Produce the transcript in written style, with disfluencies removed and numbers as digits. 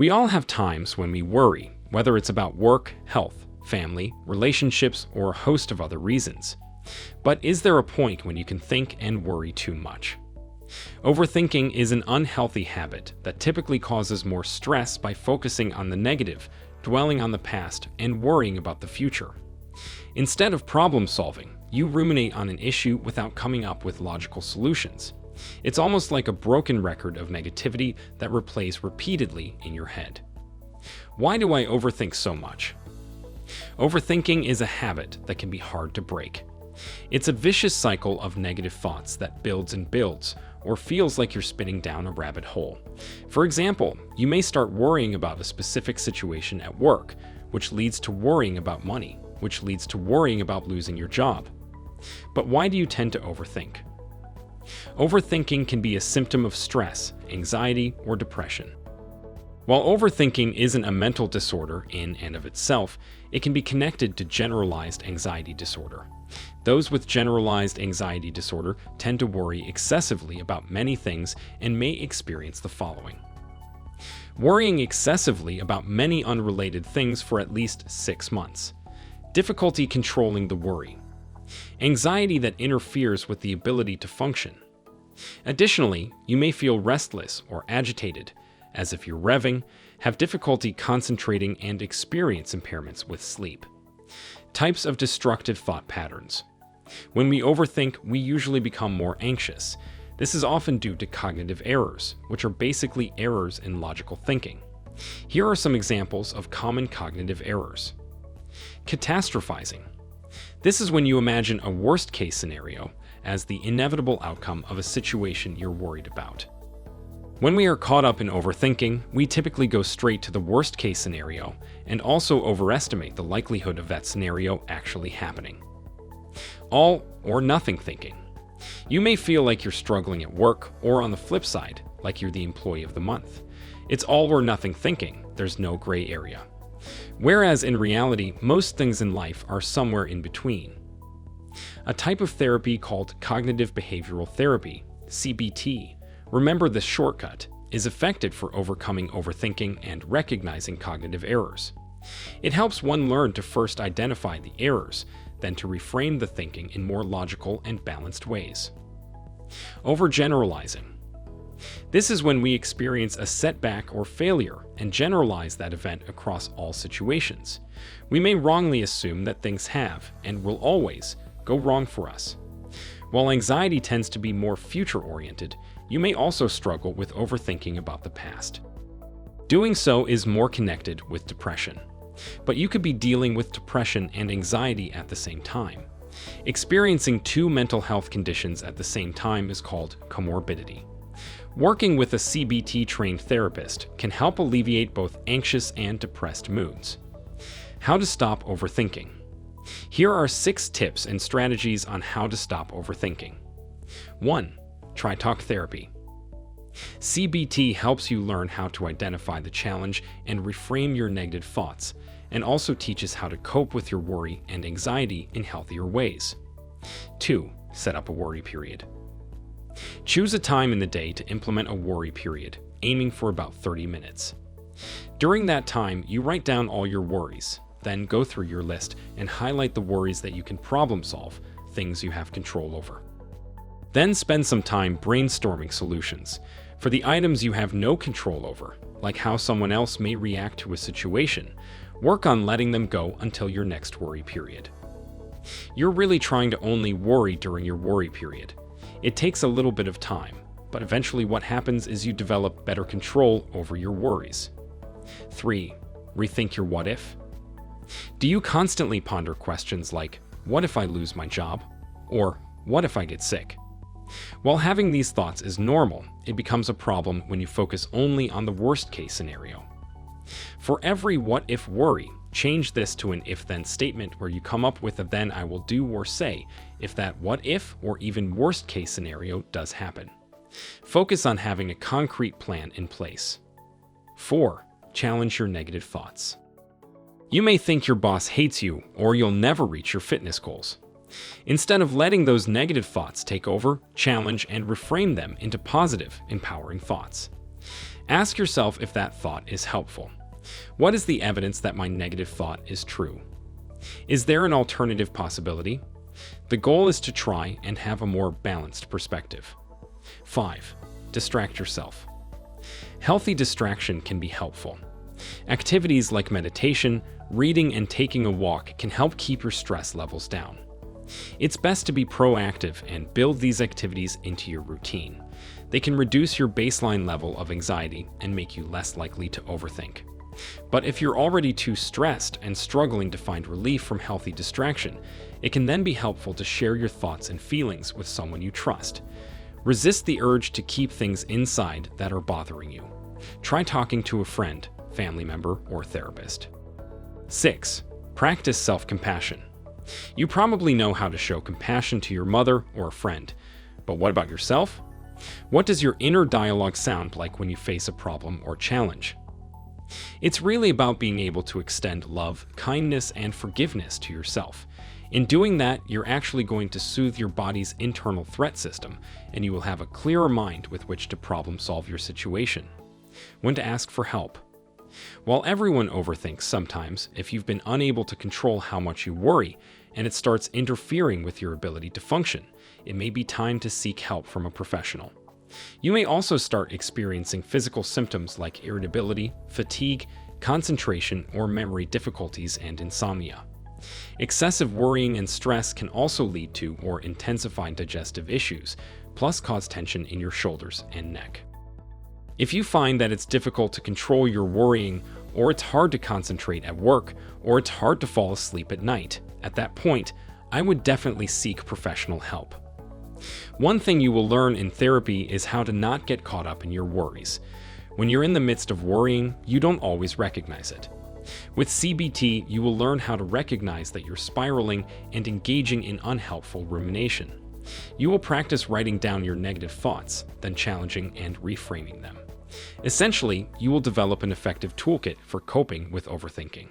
We all have times when we worry, whether it's about work, health, family, relationships, or a host of other reasons. But is there a point when you can think and worry too much? Overthinking is an unhealthy habit that typically causes more stress by focusing on the negative, dwelling on the past, and worrying about the future. Instead of problem solving, you ruminate on an issue without coming up with logical solutions. It's almost like a broken record of negativity that replays repeatedly in your head. Why do I overthink so much? Overthinking is a habit that can be hard to break. It's a vicious cycle of negative thoughts that builds and builds, or feels like you're spinning down a rabbit hole. For example, you may start worrying about a specific situation at work, which leads to worrying about money, which leads to worrying about losing your job. But why do you tend to overthink? Overthinking can be a symptom of stress, anxiety, or depression. While overthinking isn't a mental disorder in and of itself, it can be connected to generalized anxiety disorder. Those with generalized anxiety disorder tend to worry excessively about many things and may experience the following. Worrying excessively about many unrelated things for at least 6 months. Difficulty controlling the worry. Anxiety that interferes with the ability to function. Additionally, you may feel restless or agitated, as if you're revving, have difficulty concentrating, and experience impairments with sleep. Types of destructive thought patterns. When we overthink, we usually become more anxious. This is often due to cognitive errors, which are basically errors in logical thinking. Here are some examples of common cognitive errors. Catastrophizing. This is when you imagine a worst-case scenario as the inevitable outcome of a situation you're worried about. When we are caught up in overthinking, we typically go straight to the worst-case scenario and also overestimate the likelihood of that scenario actually happening. All or nothing thinking. You may feel like you're struggling at work, or on the flip side, like you're the employee of the month. It's all or nothing thinking, there's no gray area. Whereas in reality, most things in life are somewhere in between. A type of therapy called cognitive behavioral therapy, CBT, remember the shortcut, is effective for overcoming overthinking and recognizing cognitive errors. It helps one learn to first identify the errors, then to reframe the thinking in more logical and balanced ways. Overgeneralizing. This is when we experience a setback or failure and generalize that event across all situations. We may wrongly assume that things have, and will always, go wrong for us. While anxiety tends to be more future-oriented, you may also struggle with overthinking about the past. Doing so is more connected with depression. But you could be dealing with depression and anxiety at the same time. Experiencing two mental health conditions at the same time is called comorbidity. Working with a CBT-trained therapist can help alleviate both anxious and depressed moods. How to stop overthinking. Here are 6 tips and strategies on how to stop overthinking. 1. Try talk therapy. CBT helps you learn how to identify the challenge and reframe your negative thoughts, and also teaches how to cope with your worry and anxiety in healthier ways. 2. Set up a worry period. Choose a time in the day to implement a worry period, aiming for about 30 minutes. During that time, you write down all your worries, then go through your list and highlight the worries that you can problem solve, things you have control over. Then spend some time brainstorming solutions. For the items you have no control over, like how someone else may react to a situation, work on letting them go until your next worry period. You're really trying to only worry during your worry period. It takes a little bit of time, but eventually what happens is you develop better control over your worries. 3. Rethink your what if. Do you constantly ponder questions like, what if I lose my job? Or, what if I get sick? While having these thoughts is normal, it becomes a problem when you focus only on the worst-case scenario. For every what-if worry, change this to an if-then statement where you come up with a then I will do or say if that what-if or even worst-case scenario does happen. Focus on having a concrete plan in place. 4. Challenge your negative thoughts. You may think your boss hates you or you'll never reach your fitness goals. Instead of letting those negative thoughts take over, challenge and reframe them into positive, empowering thoughts. Ask yourself if that thought is helpful. What is the evidence that my negative thought is true? Is there an alternative possibility? The goal is to try and have a more balanced perspective. 5. Distract yourself. Healthy distraction can be helpful. Activities like meditation, reading, and taking a walk can help keep your stress levels down. It's best to be proactive and build these activities into your routine. They can reduce your baseline level of anxiety and make you less likely to overthink. But if you're already too stressed and struggling to find relief from healthy distraction, it can then be helpful to share your thoughts and feelings with someone you trust. Resist the urge to keep things inside that are bothering you. Try talking to a friend, family member, or therapist. 6. Practice self-compassion. You probably know how to show compassion to your mother or a friend, but what about yourself? What does your inner dialogue sound like when you face a problem or challenge? It's really about being able to extend love, kindness, and forgiveness to yourself. In doing that, you're actually going to soothe your body's internal threat system, and you will have a clearer mind with which to problem solve your situation. When to ask for help. While everyone overthinks sometimes, if you've been unable to control how much you worry, and it starts interfering with your ability to function, it may be time to seek help from a professional. You may also start experiencing physical symptoms like irritability, fatigue, concentration, or memory difficulties and insomnia. Excessive worrying and stress can also lead to or intensify digestive issues, plus cause tension in your shoulders and neck. If you find that it's difficult to control your worrying, or it's hard to concentrate at work, or it's hard to fall asleep at night, at that point, I would definitely seek professional help. One thing you will learn in therapy is how to not get caught up in your worries. When you're in the midst of worrying, you don't always recognize it. With CBT, you will learn how to recognize that you're spiraling and engaging in unhelpful rumination. You will practice writing down your negative thoughts, then challenging and reframing them. Essentially, you will develop an effective toolkit for coping with overthinking.